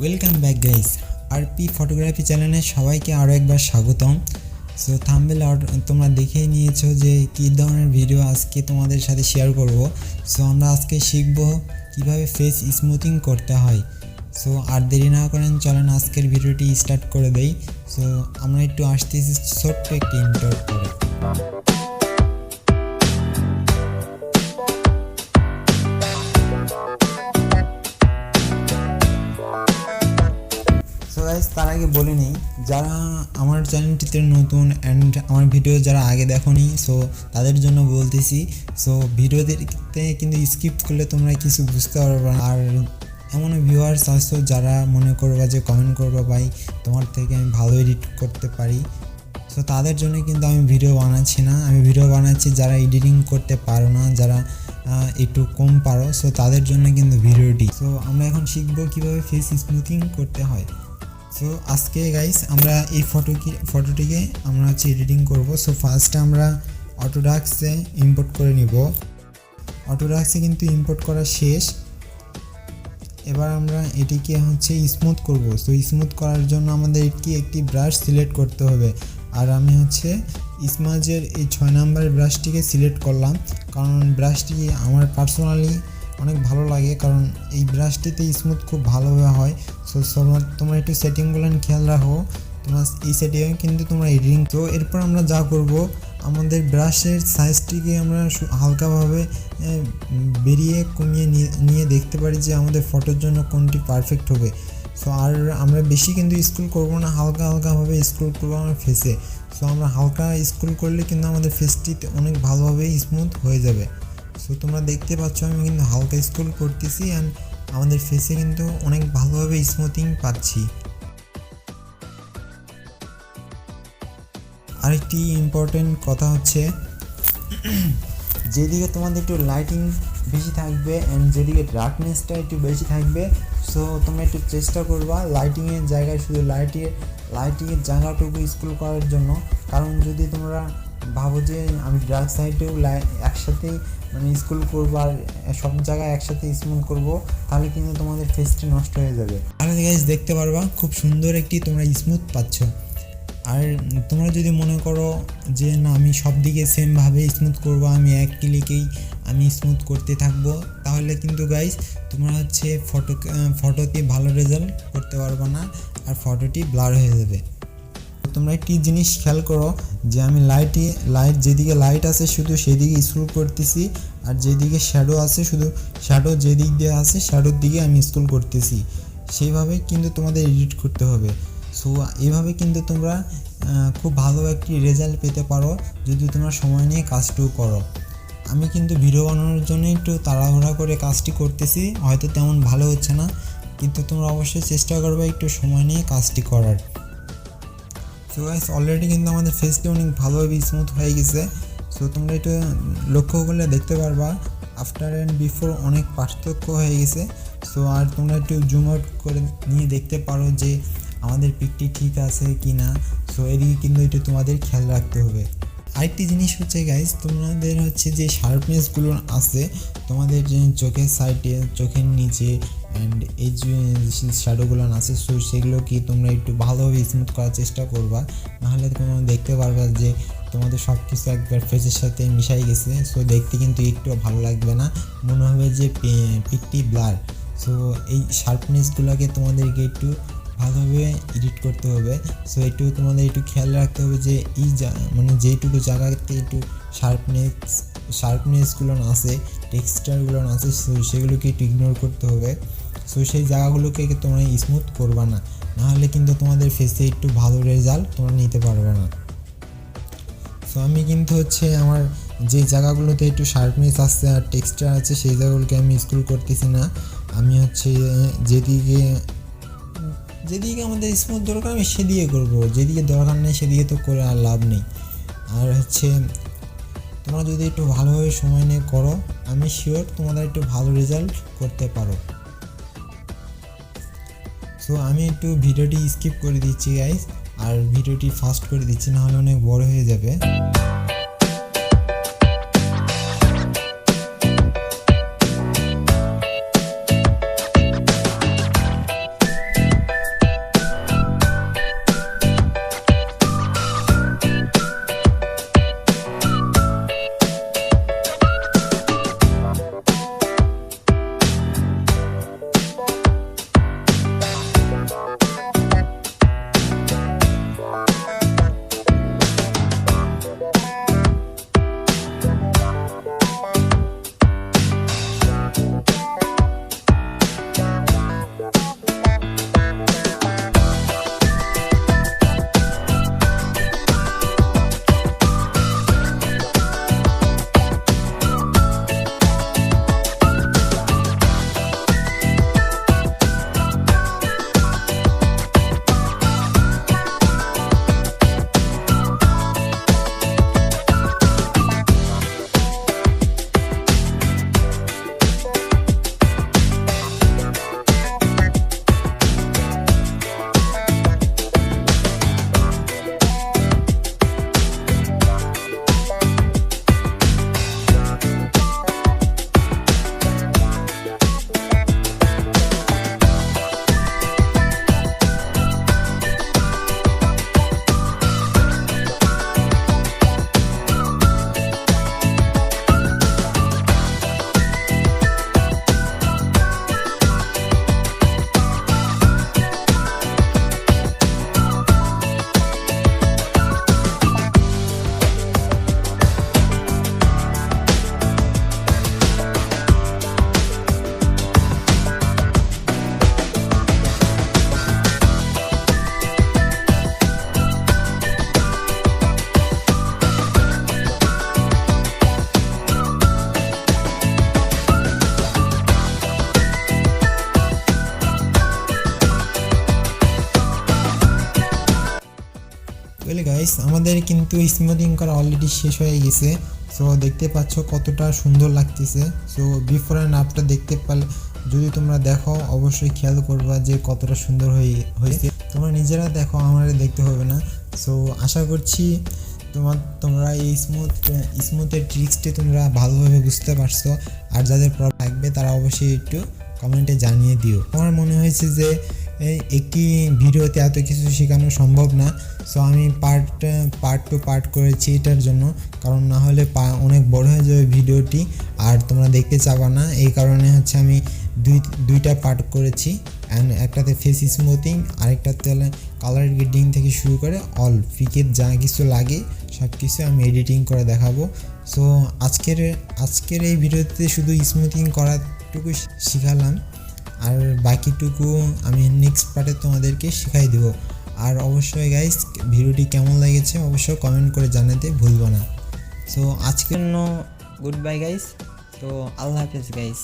Welcome back guys, RP photography চ্যানেলে সবাইকে আরও একবার স্বাগতম। সো থাম্বনেল তোমরা দেখেই নিয়েছো যে কী ধরনের ভিডিও আজকে তোমাদের সাথে শেয়ার করব। সো আমরা আজকে শিখব কিভাবে ফেস স্মুথিং করতে হয়। সো আর দেরি না করেন চলেন আজকের ভিডিওটি স্টার্ট করে দেই। সো আমরা একটু আসতেছি ছোট্ট একটি ইন্টার করে। তার আগে বলে নিই, যারা আমার চ্যানেলটিতে নতুন অ্যান্ড আমার ভিডিও যারা আগে দেখোনি, সো তাদের জন্য বলতেছি। সো ভিডিও দেখতে কিন্তু স্কিপ করলে তোমরা কিছু বুঝতে পারবে না। আর এমন ভিউয়ার্স আসছো যারা মনে করবা যে কমেন্ট করবা ভাই তোমার থেকে আমি ভালো এডিট করতে পারি, সো তাদের জন্য কিন্তু আমি ভিডিও বানাচ্ছি না। আমি ভিডিও বানাচ্ছি যারা এডিটিং করতে পারো না, যারা একটু কম পারো, সো তাদের জন্য কিন্তু ভিডিওটি। সো আমরা এখন শিখবো কীভাবে ফেস স্মুথিং করতে হয়। সো আজকে গাইস আমরা এই ফটোটিকে আমরা এডিটিং করব। সো ফার্স্টে আমরা অটোডাস্কে ইম্পোর্ট করে নিব। অটোডাস্কে কিন্তু ইম্পোর্ট করা শেষ। এবার আমরা এটিকে স্মুথ করব। সো স্মুথ করার জন্য আমাদের একটি ব্রাশ সিলেক্ট করতে হবে। আর আমি স্মাজের এই 6 নাম্বার ব্রাশটিকে সিলেক্ট করলাম, কারণ ব্রাশটি আমার পার্সোনালি অনেক ভালো লাগে, কারণ এই ব্রাশটিতে স্মুথ খুব ভালোভাবে হয়। সো তোমরা একটু সেটিংগুলো খেয়াল রাখো, তোমার এই সেটিংয়ে কিন্তু তোমরা এডিটিং। তো এরপর আমরা যা করব, আমাদের ব্রাশের সাইজটিকে আমরা হালকাভাবে বেরিয়ে কমিয়ে নিয়ে দেখতে পারি যে আমাদের ফটোর জন্য কোনটি পারফেক্ট হবে। সো আর আমরা বেশি কিন্তু স্ক্রল করব না, হালকাভাবে স্ক্রল করবো আমার ফেসে। সো আমরা হালকা স্ক্রল করলে কিন্তু আমাদের ফেসটিতে অনেক ভালোভাবে স্মুথ হয়ে যাবে। সো তোমরা দেখতে পাচ্ছ আমি কিন্তু হালকা স্ক্রল করতেছি অ্যান্ড আমাদের ফেসে কিন্তু অনেক ভালোভাবে স্মুথিং পাচ্ছি। আরেকটি ইম্পর্টেন্ট কথা যেদিকে তোমাদের একটু লাইটিং বেশি থাকবে অ্যান্ড যেদিকে ডার্কনেসটা একটু বেশি থাকবে, সো তোমরা একটু চেষ্টা করবা লাইটিংয়ের জায়গায় শুধু লাইটিংয়ের জায়গাটুকু স্ক্রল করার জন্য। কারণ যদি তোমরা ভাবো যে আমি ডার্ক সাইডেও একসাথেই স্ক্রল করবো আর সব জায়গায় একসাথে স্মুথ করব, তাহলে কিন্তু তোমাদের ফেসটি নষ্ট হয়ে যাবে। আর গাইস দেখতে পারবা খুব সুন্দর একটি তোমরা স্মুথ পাচ্ছ। আর তোমরা যদি মনে করো যে না আমি সব দিকে সেমভাবে স্মুথ করবো, আমি এক ক্লিকেই আমি স্মুথ করতে থাকবো, তাহলে কিন্তু গাইস তোমরা ফটোতে ভালো রেজাল্ট করতে পারবে না আর ফটোটি ব্লার হয়ে যাবে। তোমরা একটি জিনিস খেয়াল করো যে আমি লাইট যেদিকে লাইট আছে শুধু সেদিকে স্ক্রল করতেছি, আর যেদিকে শ্যাডো আছে শুধু শ্যাডো যেদিক দিয়ে আছে শ্যাডোর দিকে আমি স্ক্রল করতেছি। সেইভাবে কিন্তু তোমাদের এডিট করতে হবে। সো এইভাবে কিন্তু তোমরা খুব ভালো একটি রেজাল্ট পেতে পারো যদি তোমরা সময় নিয়ে কাজটুকু করো। আমি কিন্তু ভিডিও বানানোর জন্য একটু তাড়াহুড়া করে কাজটি করতেছি, হয়তো তেমন ভালো হচ্ছে না, কিন্তু তোমরা অবশ্যই চেষ্টা করবে একটু সময় নিয়ে কাজটি করার। সো গাইস অলরেডি কিন্তু আমাদের ফেসটি অনেক ভালোভাবে স্মুথ হয়ে গেছে। সো তোমরা একটু লক্ষ্য করলে দেখতে পারবা আফটার অ্যান্ড বিফোর অনেক পার্থক্য হয়ে গেছে। সো আর তোমরা একটু জুম আউট করে নিয়ে দেখতে পারো যে আমাদের পিকটি ঠিক আছে কি না। সো এদিকে কিন্তু একটু তোমাদের খেয়াল রাখতে হবে। আরেকটি জিনিস গাইস, তোমাদের যে শার্পনেসগুলো আছে তোমাদের যে চোখের সাইডে, চোখের নিচে অ্যান্ড এই যে শ্যাডোগুলো আছে, সো সেগুলো কি তোমরা একটু ভালোভাবে স্মুথ করার চেষ্টা করবা, নাহলে তোমরা দেখতে পারবা যে তোমাদের সব কিছু একবার ফেসের সাথে মিশাই গেছে। সো দেখতে কিন্তু একটু ভালো লাগবে না, মনে হবে যে পিকটি ব্লার। সো এই শার্পনেসগুলোকে তোমাদেরকে একটু ভালোভাবে এডিট করতে হবে। সো একটু তোমাদের একটু খেয়াল রাখতে হবে যে এই যেইটুকু জায়গাতে একটু শার্পনেসগুলো আছে, টেক্সচারগুলো আছে, সো সেগুলোকে একটু ইগনোর করতে হবে। সো সেই জায়গাগুলোকে তোমরা স্মুথ করবা না, নাহলে কিন্তু তোমাদের ফেসে একটু ভালো রেজাল্ট তোমরা নিতে পারবে না। সো আমি কিন্তু আমার যে জায়গাগুলোতে একটু শার্পনেস আছে আর টেক্সচার আছে সেই জায়গাগুলোকে আমি স্ক্রল করতেছি না। আমি যেদিকে আমাদের স্মুথ দরকার আমি সেদিকে করবো, যেদিকে দরকার নেই সেদিকে তো করে আর লাভ নেই। আর তোমরা যদি একটু ভালোভাবে সময় নিয়ে করো, আমি শিওর তোমরা একটু ভালো রেজাল্ট করতে পারো। সো আমি একটু ভিডিওটি স্কিপ করে দিচ্ছি গাইস, আর ভিডিওটি ফাস্ট করে দিচ্ছি, নাহলে অনেক বড় হয়ে যাবে। ওয়েল গাইস, আমাদের কিন্তু স্মুথিং করা অলরেডি শেষ হয়ে গেছে। সো দেখতে পাচ্ছ কতটা সুন্দর লাগতেছে। সো বিফোর অ্যান্ড আফটার দেখতে পারলে, যদি তোমরা দেখো অবশ্যই খেয়াল করবা যে কতটা সুন্দর হয়েছে। তোমরা নিজেরা দেখো, আমার দেখতে হবে না। সো আশা করছি তোমরা এই স্মুথের ট্রিক্সটি তোমরা ভালোভাবে বুঝতে পারছো। আর যাদের প্রবলেম থাকবে তারা অবশ্যই একটু কমেন্টে জানিয়ে দিও। আমার মনে হয়েছে যে একটি ভিডিওতে এত কিছু শেখানো সম্ভব না। সো আমি পার্ট টু পার্ট করেছি এটার জন্য, কারণ না হলে অনেক বড় হয়ে যাবে ভিডিওটি আর তোমরা দেখতে চাবা না। এই কারণে হচ্ছে আমি দুইটা পার্ট করেছি। অ্যান্ড একটাতে ফেস স্মুথিং, আরেকটাতে কালার গ্রেডিং থেকে শুরু করে অল ফিকের যা কিছু লাগে সব কিছু আমি এডিটিং করে দেখাবো। সো আজকের এই ভিডিওতে শুধু স্মুথিং করাটুকু শিখালাম, আর বাকিটুকু আমি নেক্সট পার্টে তোমাদেরকে শিখাই দেবো। আর অবশ্যই গাইস, ভিডিওটি কেমন লেগেছে অবশ্যই কমেন্ট করে জানাতে ভুলবো না। সো আজকের জন্য গুড বাই গাইস। তো আল্লাহ হাফেজ গাইস।